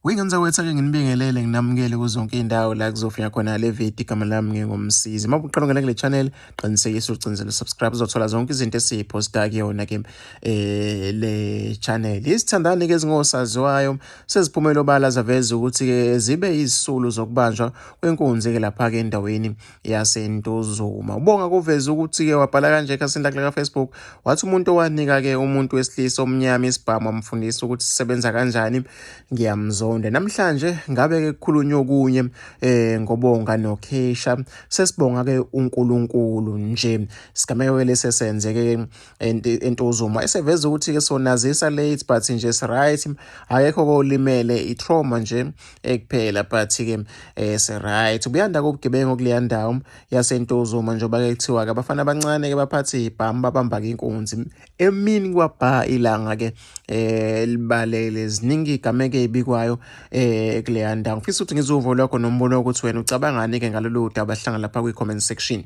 Wingenza wethu-ke nginibingelele nginamukele kuzonke iy'ndawo la kuzofika khona le video igama lami ngingumsizi. Uma uqala ungena kule channel qinisekisa ucinzele subscribe uzothola zonke izinto esiy'phosta kuyona-ke le channel. Izithandani-ke ezingosaziwayo seziphumela obala zaveza ukuthi-ke zibe yizisulu zokubanjwa kwenkunzi-ke lapha-ke endaweni yaseNtuzuma. Ubonga kuveza ukuthi-ke wabhala kanje ekhasini lakhe laka-Facebook wathi umuntu owanika-ke umuntu wesilisa omnyama isibhamu wamfundisa ukuthi sisebenza kanjani ngiyamzonda. Namhlanje ngabe-ke kukhulunywa okunye ngobonga noKhesha sesibonga-ke uNkulunkulu nje sigameko lesi senzeke eNtuzuma eseveza ukuthi-ke sonazisa late but nje si-right akekho kolimele i-trauma nje kuphela but-ke si-right. Ubuyanda kobugebengu kuleya ndawo yaseNtuzuma njengoba-ke kuthiwa-ke abafana abancane-ke baphathe iy'bhamu babamba-ke inkunzi emini kwabha ilanga-ke libalele ziningi iy'gameko ey'bikwayo kuleya ndawo. Ngifisa ukuthi ngizwe uvo lwakho nombono wokuthi wena ucabangani-ke ngalolu daba hlangana lapha kwi-comment section.